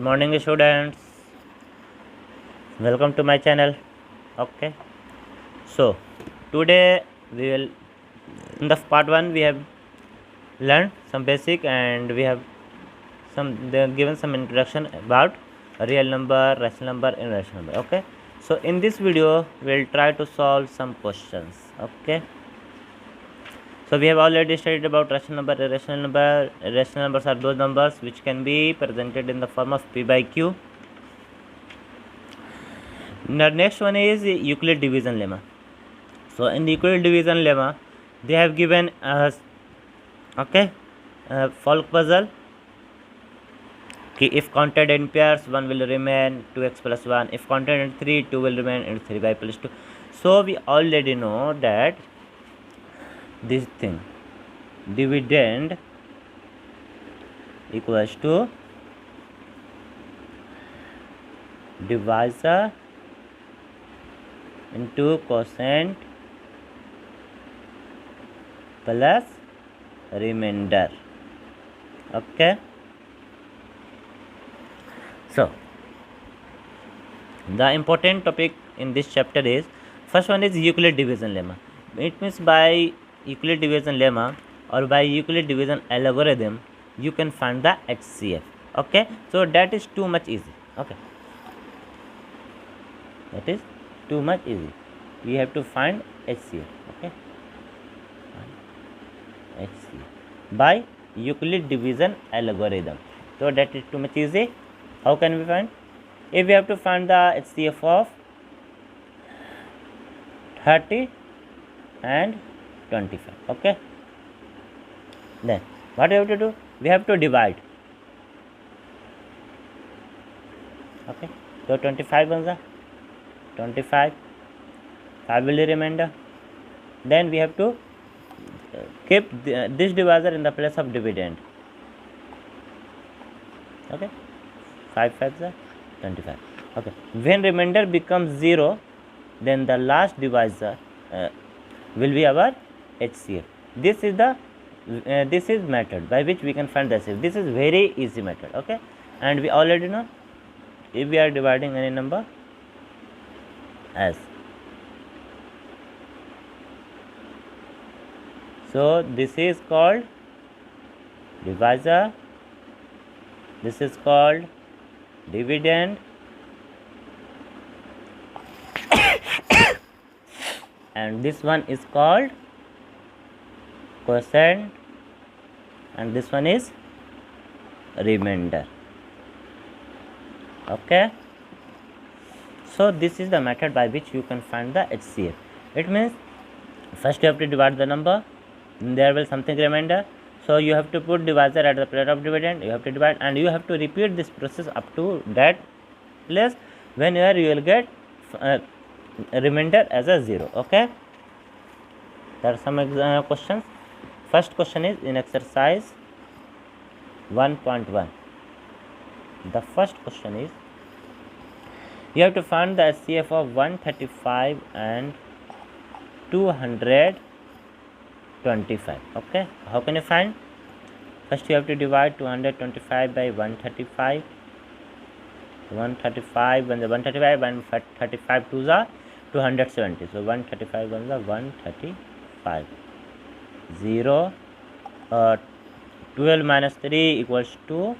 morning students, welcome to my channel. Okay, so today we will in the part 1 we have learned some basic and we have they have given some introduction about real number, rational number and irrational number. Okay, so in this video we will try to solve some questions. Okay, so we have already studied about rational number, irrational number. Irrational numbers are those numbers which can be presented in the form of p by q. The next one is Euclid division lemma. So in the Euclid division lemma, they have given us folk puzzle. If counted in pairs, 1 will remain 2x plus 1. If counted in 3, 2 will remain and 3y plus 2. So we already know that this thing dividend equals to divisor into quotient plus remainder. Okay, so the important topic in this chapter is first one is Euclid division lemma. It means by Euclid division lemma or by Euclid division algorithm you can find the HCF. Okay, so that is too much easy. Okay, that is too much easy. We have to find HCF. Okay, HCF by Euclid division algorithm. So that is too much easy. How can we find? If we have to find the HCF of 30 and 25. Okay, then what we have to do? We have to divide. Okay, so 25 ones are 25, 5 will be remainder. Then we have to keep this divisor in the place of dividend. Okay, 5 5s are 25. Okay, when remainder becomes 0, then the last divisor will be our HCF. This is method by which we can find the HCF. This is very easy method. Okay, and we already know if we are dividing any number as, so this is called divisor, this is called dividend, and this one is called quotient, and this one is remainder. Okay, so this is the method by which you can find the HCF. It means first you have to divide the number, there will something remainder, so you have to put divisor at the place of dividend, you have to divide, and you have to repeat this process up to that place when you will get remainder as a 0. Okay, there are some questions. First question is in exercise 1.1. The first question is you have to find the HCF of 135 and 225. Okay, how can you find? First you have to divide 225 by 135. 135 when the 135 and 35 2s are 270. So 135 ones are 135. 0 12 minus 3 equals to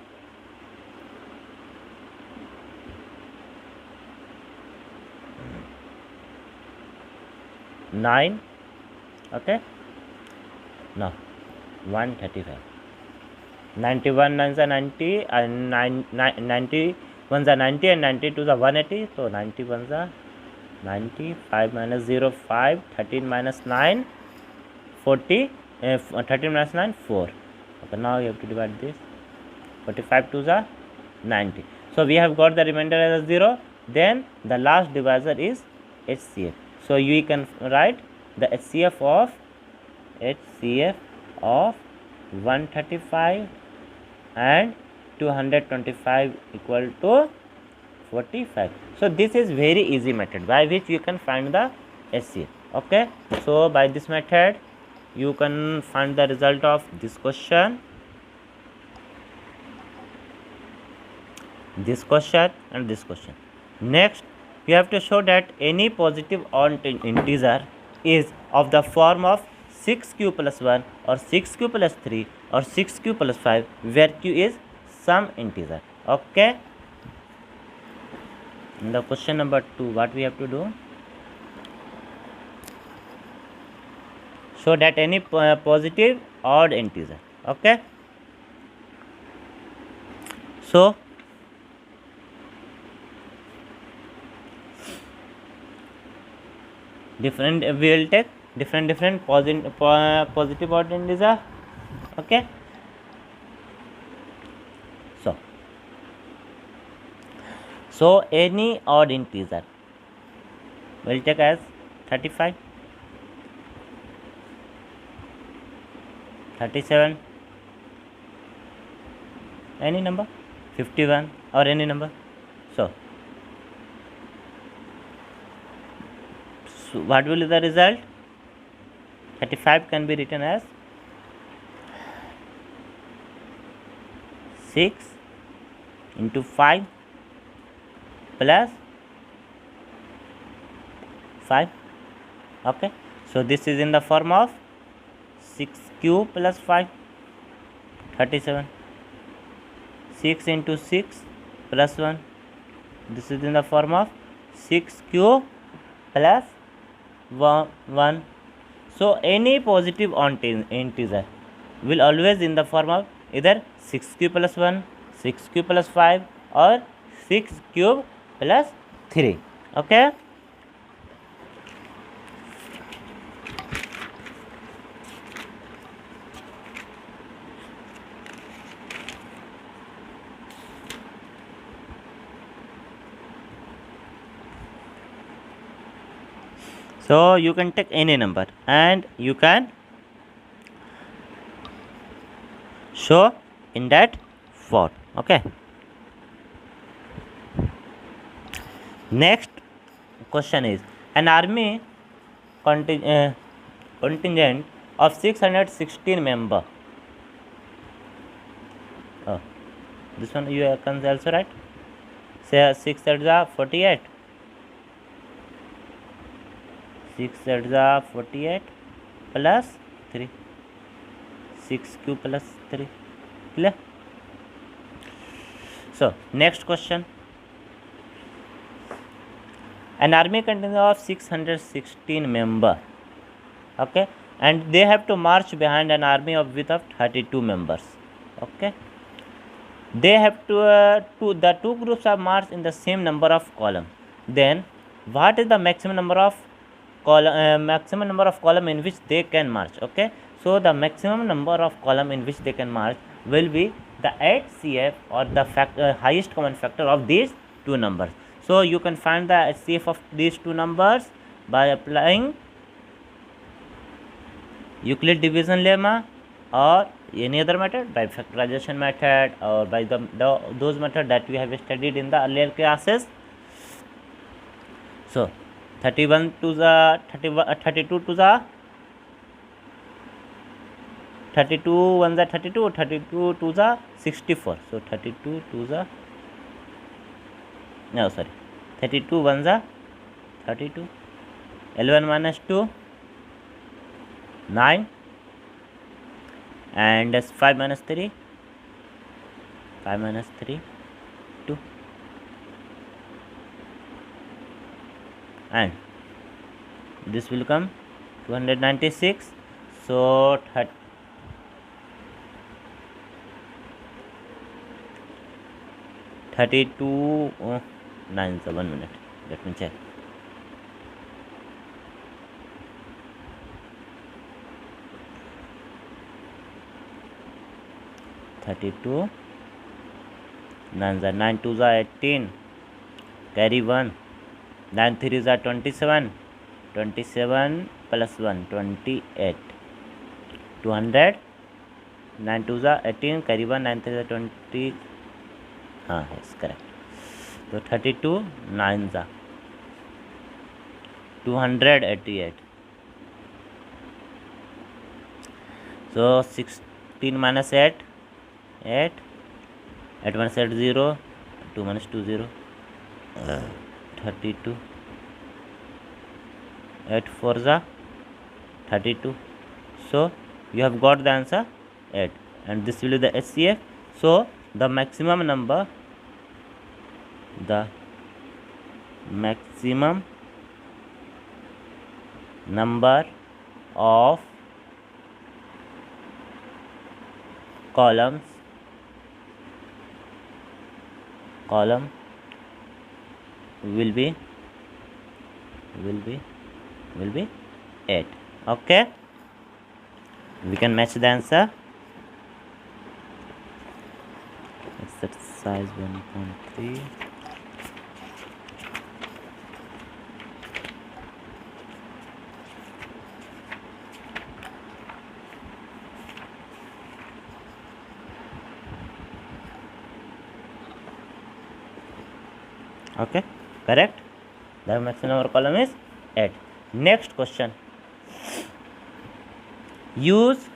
9. Okay, now 135. 91 9s are 90 and 90 ones are 90 and 92 are 180. So 90 ones are 90. 5 minus 0 5. 13 minus 9 40. 13 minus 9 4. Okay, now you have to divide this. 45 2s are 90. So we have got the remainder as a 0. Then the last divisor is HCF. So you can write the HCF of 135 and 225 equal to 45. So this is very easy method by which you can find the HCF. Okay, so by this method you can find the result of this question. this question and this question. Next, you have to show that any positive odd integer is of the form of 6q plus 1 or 6q plus 3 or 6q plus 5, where q is some integer. Okay. In the question number 2, what we have to do? Show that any positive odd integer. Okay. So different, we will take different positive odd integer. Okay. So any odd integer will take as 35, 37, any number, 51 or any number. So what will be the result? 35 can be written as 6 into 5 plus 5. Okay, so this is in the form of 6q plus 5, 37. 6 into 6 plus 1, this is in the form of 6q plus 1. So any positive integer will always in the form of either 6q plus 1, 6q plus 5 or 6 cube plus 3. Okay. So you can take any number and you can show in that form. Okay. Next question is, an army contingent of 616 member. Oh, this one you can also write. Say 6 thirds are 48. 6 thirds are 48 plus 3. 6q plus 3. Clear? So next question. An army contingent of 616 member. Okay, and they have to march behind an army of width of 32 members. Okay, they have to the two groups are marched in the same number of column. Then what is the maximum number of column in which they can march? Okay, so the maximum number of column in which they can march will be the HCF or the highest common factor of these two numbers. So you can find the HCF of these two numbers by applying Euclid division lemma or any other method, by factorization method or by those methods that we have studied in the earlier classes. So 31 to the 32 to the 32 1 the 32, 32 to the 64. So 32 to the 32 1 the 32. 11 minus 2 9 and 5 minus 3 2 and this will come 296. So 32 9 so 1 minute, let me check. 32 9 are 9 2 are 18, carry 1, 9 3 are 27, 27 plus 1 28, 200, 9 2 are 18, carry 1, 9 3 are 20. Yes, correct. So 32 9 are 288. So 16 minus 8 8 1 set 0, 2 minus 2 0, 32, 8 4 za 32. So you have got the answer 8, and this will be the HCF. So the maximum number of column will be 8. Okay, we can match the answer. Exercise 1.3. Okay, correct. The maximum number of column is 8. Next question. Use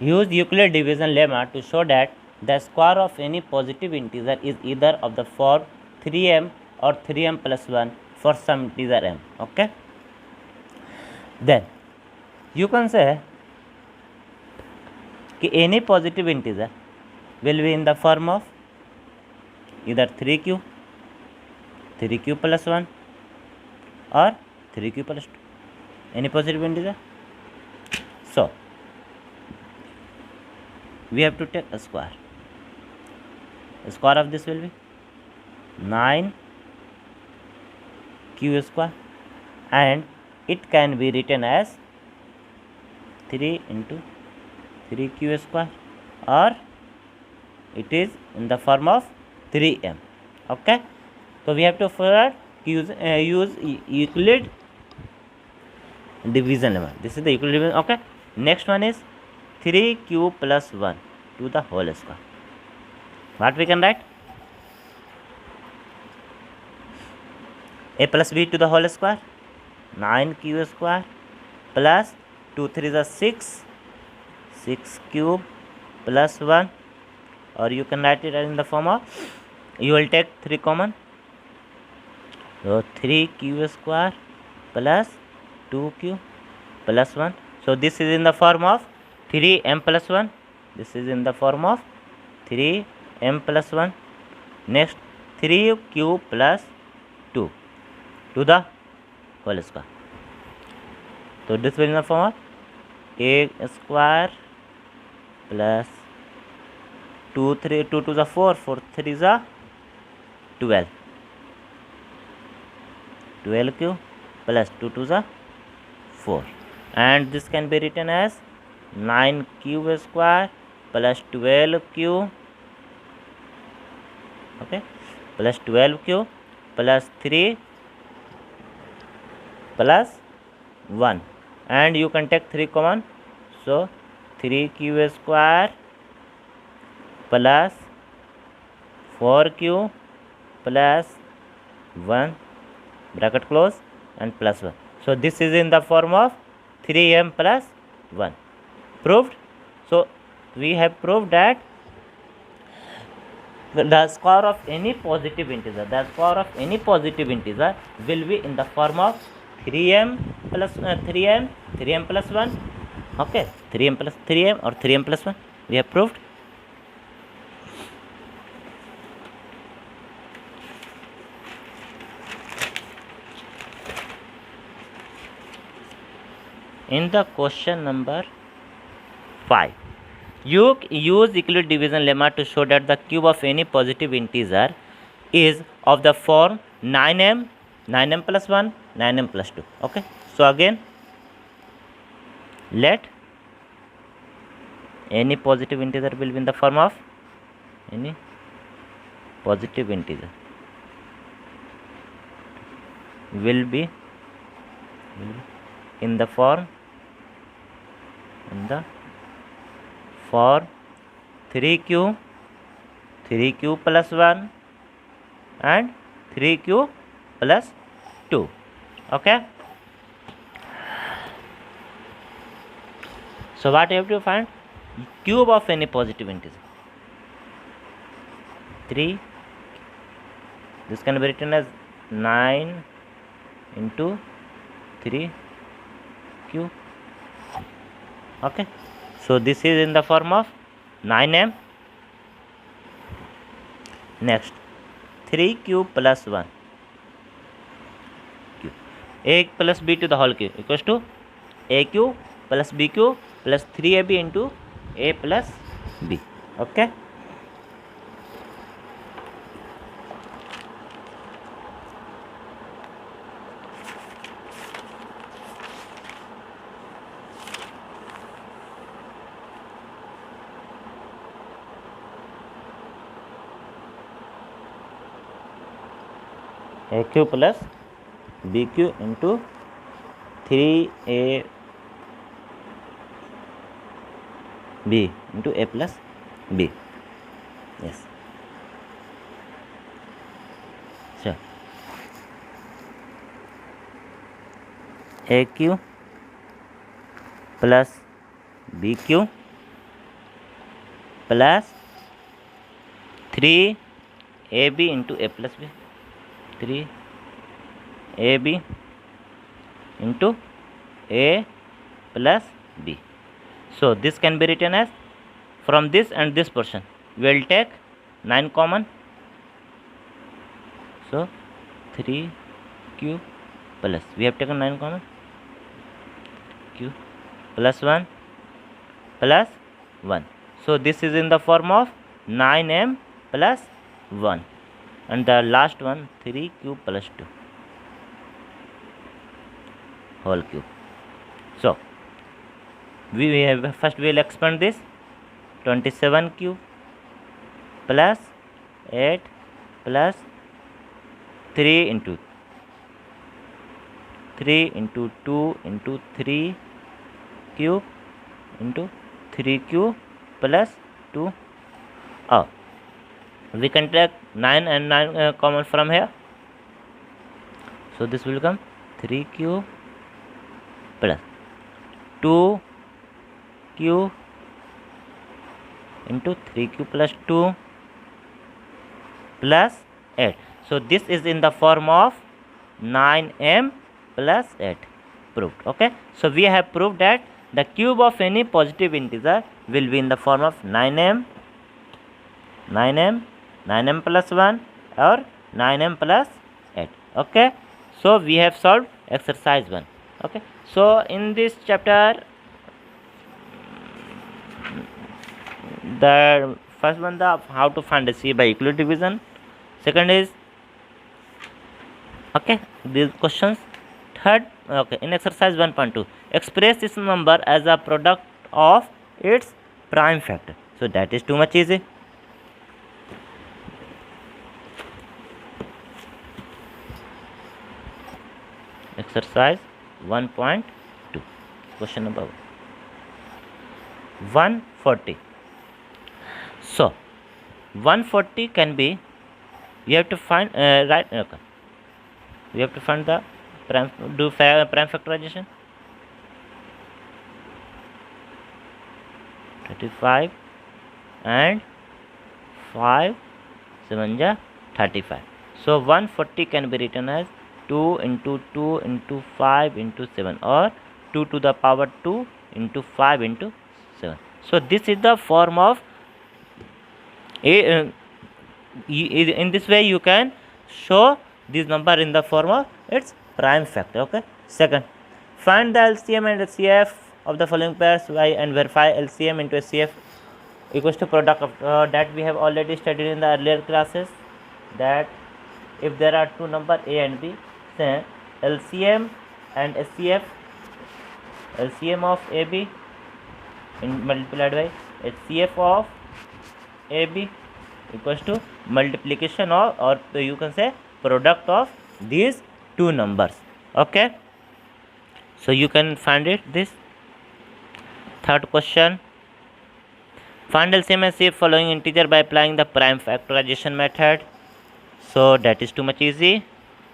Euclid division lemma to show that the square of any positive integer is either of the form 3m or 3m plus 1 for some integer m. Okay, then you can say कि any positive integer will be in the form of either 3q plus 1 or 3q plus 2, any positive integer. So we have to take a square. The square of this will be 9q square, and it can be written as 3 into 3q square, or it is in the form of 3m. Okay, so we have to further use Euclid division lemma. This is the Euclid division. Okay, next one is 3q plus 1 to the whole square. What we can write? A plus b to the whole square, 9q square plus 2 3 is 6 cube plus 1, or you can write it in the form of, you will take 3 common, so 3q square plus 2q plus 1. So this is in the form of 3m plus 1. This is in the form of 3m plus 1. Next 3q plus 2 to the whole square. So this will be in the form of a square plus 2 to the 4 3 is 12 12q plus 2 to the 4, and this can be written as 9q square plus 12q, okay, plus 12q plus 3 plus 1, and you can take 3 common, so 3q square plus 4q plus 1 bracket close and plus 1. So this is in the form of 3m plus 1. Proved? So we have proved that the square of any positive integer will be in the form of 3m plus 1. Okay, 3m plus 3m or 3m plus 1. We have proved. In the question number 5, you use Euclid division lemma to show that the cube of any positive integer is of the form 9m plus 1, 9m plus 2. Okay, so again, let any positive integer will be in the form of any positive integer will be in the form 3q plus 1 and 3q plus 2. Okay, so what you have to find? Cube of any positive integer. 3, this can be written as 9 into 3q. Okay, so this is in the form of 9m. Next, 3q plus 1 q, a plus b to the whole cube equals to aq plus bq plus 3ab into a plus b. Okay, aq plus bq into 3ab into a plus b. Yes, sure. aq plus bq plus 3ab into a plus b, 3ab into a plus b. So this can be written as, from this and this portion we will take 9 common, so 3q plus, we have taken 9 common, q plus 1 plus 1. So this is in the form of 9m plus 1, and the last one 3q plus 2 whole cube. So we have, first we will expand this, 27q plus 8 plus 3 into 2 into 3 cube into 3q plus 2. Oh, we can take 9 and 9 common from here, so this will come 3q plus 2q into 3q plus 2 plus 8. So this is in the form of 9m plus 8, proved. Okay, so we have proved that the cube of any positive integer will be in the form of 9m plus 1 or 9m plus 8. Okay, so we have solved exercise 1. Okay, so in this chapter, the first one, the how to find a C by Euclid division. Second is, okay, these questions. Third, okay, in exercise 1.2, express this number as a product of its prime factor. So that is too much easy. Exercise 1.2, question number 140. So 140 can be, you have to find right, okay, we have to find the prime, do prime factorization. 35 and 5 7 ja 35. So 140 can be written as 2 into 2 into 5 into 7, or 2 to the power 2 into 5 into 7. So this is the form of a, in this way you can show this number in the form of its prime factor. Okay, second, find the LCM and HCF of the following pairs y and verify LCM into HCF equals to product of that we have already studied in the earlier classes, that if there are two number a and b, then LCM and HCF, LCM of AB multiplied by HCF of AB equals to multiplication of, or you can say product of these two numbers. Okay, so you can find it this. Third question, find LCM and HCF following integer by applying the prime factorization method. So that is too much easy.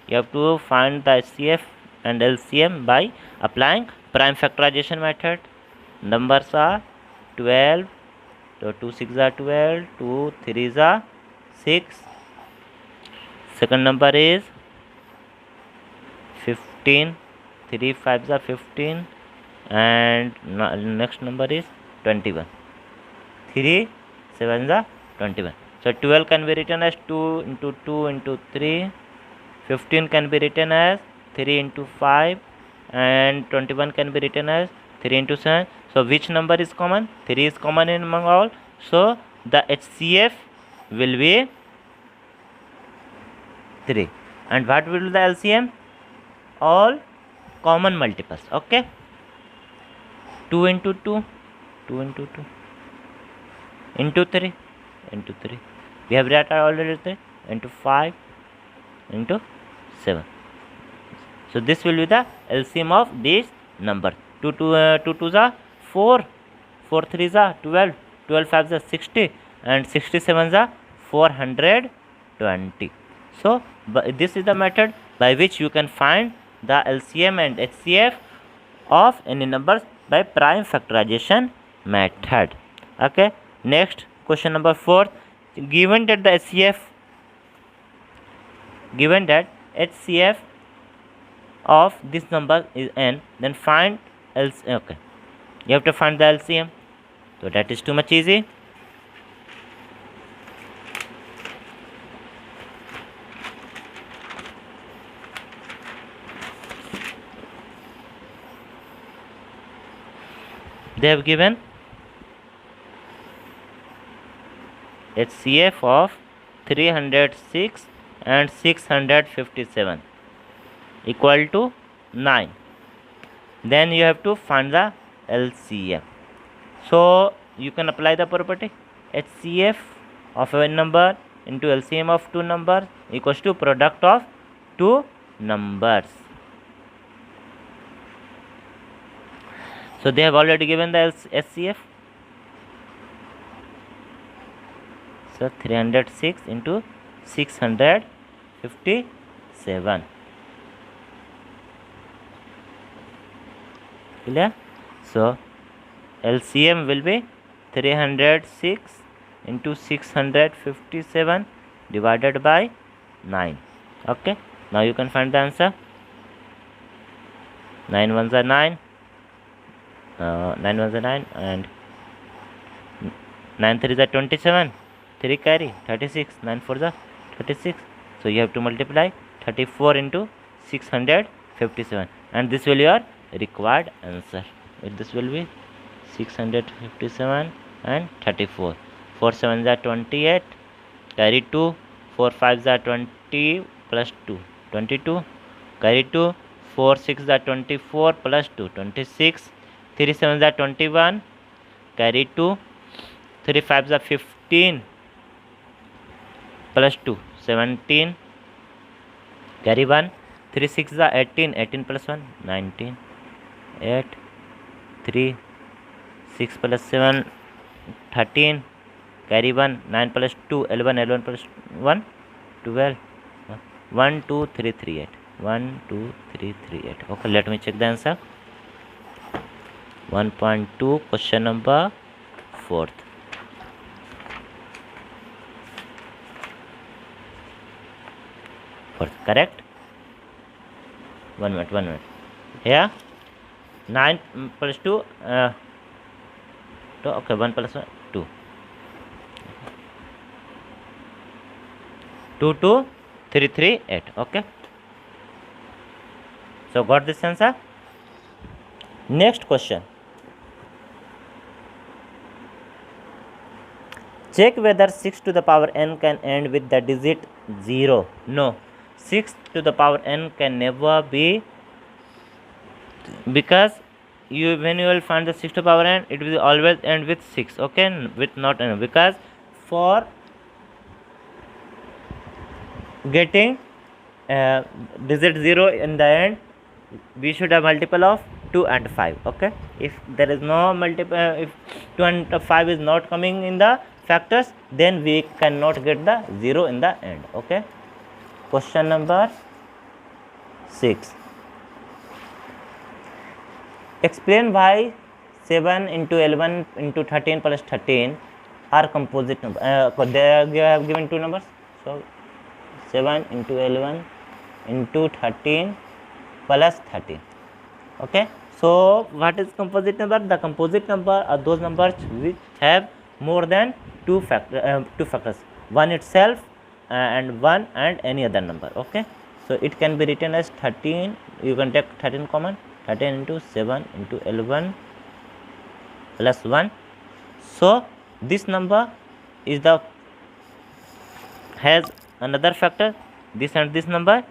You have to find the HCF and LCM by applying prime factorization method. Numbers are 12, so 2 6 are 12, 2 3 are 6. Second number is 15. 3 5s are 15, and next number is 21. 3 7s are 21. So 12 can be written as 2 into 2 into 3. 15 can be written as 3 into 5, and 21 can be written as 3 into 7. So which number is common? 3 is common in among all. So the HCF will be 3. And what will be the LCM? All common multiples. Okay. 2 into 2, 2 into 2, into 3, into 3. We have written already 3, into 5, into 7. So this will be the LCM of these numbers. 2 2s are 4, 4 3s are 12, 12 5s are 60, and 67s are 420. So this is the method by which you can find the LCM and HCF of any numbers by prime factorization method. Okay. Next, question number 4. Given that HCF of this number is n, then find LCM. Okay, you have to find the LCM. So that is too much easy. They have given HCF of 306 and 657 equal to 9. Then you have to find the LCM. So you can apply the property HCF of a number into LCM of two numbers equals to product of two numbers. So they have already given the HCF. So 306 into 657. Clear? So LCM will be 306 into 657 divided by 9. Okay. Now you can find the answer. 9 1s are 9. 9 1s are 9, and 9 3s are 27. 3 carry 36. 9 4s are 36. So you have to multiply 34 into 657, and this will be your required answer. This will be 657 and 34. 4 7s are 28. Carry 2. 4 5s are 20 plus 2, 22. Carry 2. 4 6s are 24 plus 2, 26. 3 7s are 21. Carry 2. 3 5s are 15 plus 2, 17. Carry 1. 3 6s are 18. 18 plus 1, 19. 8. 3 6 plus 7, 13. Carry 1. 9 plus 2, 11. 11 plus 1, 12. 1 2 3 3 8. 1 2 3 3 8. Okay, let me check the answer. 1.2, question number 4th. Correct. 1 minute. Here 9 plus 2, okay, 1 plus 1, 2. 2 2 3 3 8. Okay. So got this answer. Next question. Check whether 6 to the power n can end with the digit 0. No. 6 to the power n can never be, because when you will find the 6 to the power n, it will always end with 6. Okay, with not n, because for getting digit 0 in the end, we should have multiple of 2 and 5. Okay, if there is no multiple, if 2 and 5 is not coming in the factors, then we cannot get the 0 in the end. Okay. Question number 6. Explain why 7 into 11 into 13 plus 13 are composite number. They have given two numbers, so 7 into 11 into 13 plus 13. Okay, so what is composite number? The composite number are those numbers which have more than two factors, one itself and one and any other number. Okay, so it can be written as 13. You can take 13 common, 13 into 7 into 11 plus 1. So this number is the has another factor, this and this number,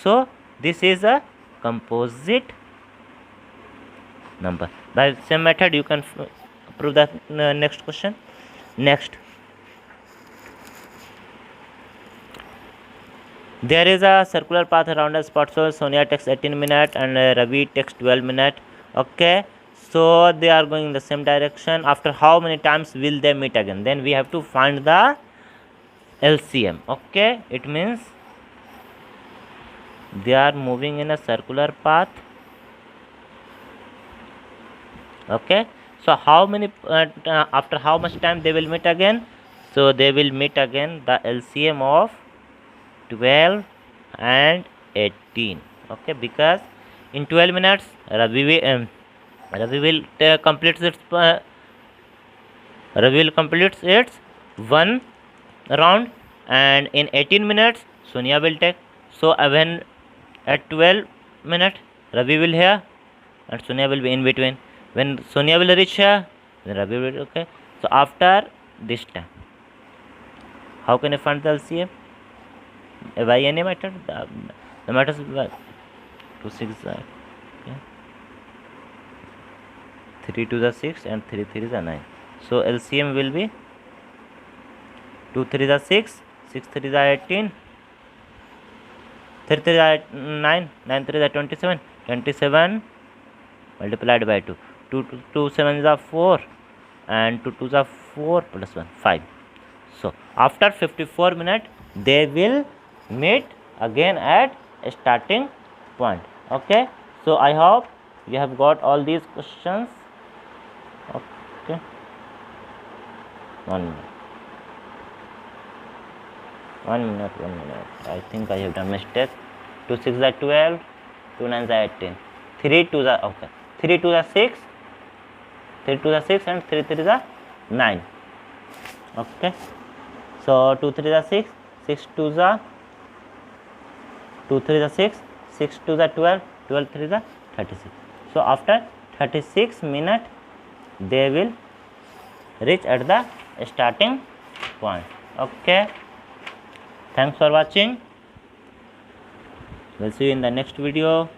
so this is a composite number. By the same method you can prove that. Next question. Next, there is a circular path around a spot, so Sonia takes 18 minutes and Ravi takes 12 minutes. Okay, so they are going in the same direction. After how many times will they meet again? Then we have to find the LCM. Okay, it means they are moving in a circular path. Okay, so how many after how much time they will meet again? So they will meet again the LCM of 12 and 18. Okay, because in 12 minutes Ravi will complete its one round, and in 18 minutes Sonia will take. So when at 12 minutes Ravi will here and Sonia will be in between. When Sonia will reach here, then Ravi will. Okay, so after this time, how can I find the LCM? By any method, the method is 2 6 okay. 3 to the 6 and 3 3 is 9. So LCM will be 2 3 is 6, 6 3 is 18, 3 3 is 9, 9 3 is 27, 27 multiplied by 2, 2 7 is 4 and 2 2 is 4 plus 1 5. So after 54 minutes they will meet again at a starting point. Okay, so I hope you have got all these questions. Okay, 1 minute. I think I have done mistake. 2 6 is 12, 2 9 is 18, 3 2 is okay, 3 2 is 6, 3 2 is 6 and 3 3 is 9. Okay, so 2 3 is 6, 6 2 is 2 3 is 6, 6 2 is 12, 12 3 is 36. So after 36 minutes they will reach at the starting point. Okay, thanks for watching. We'll see you in the next video.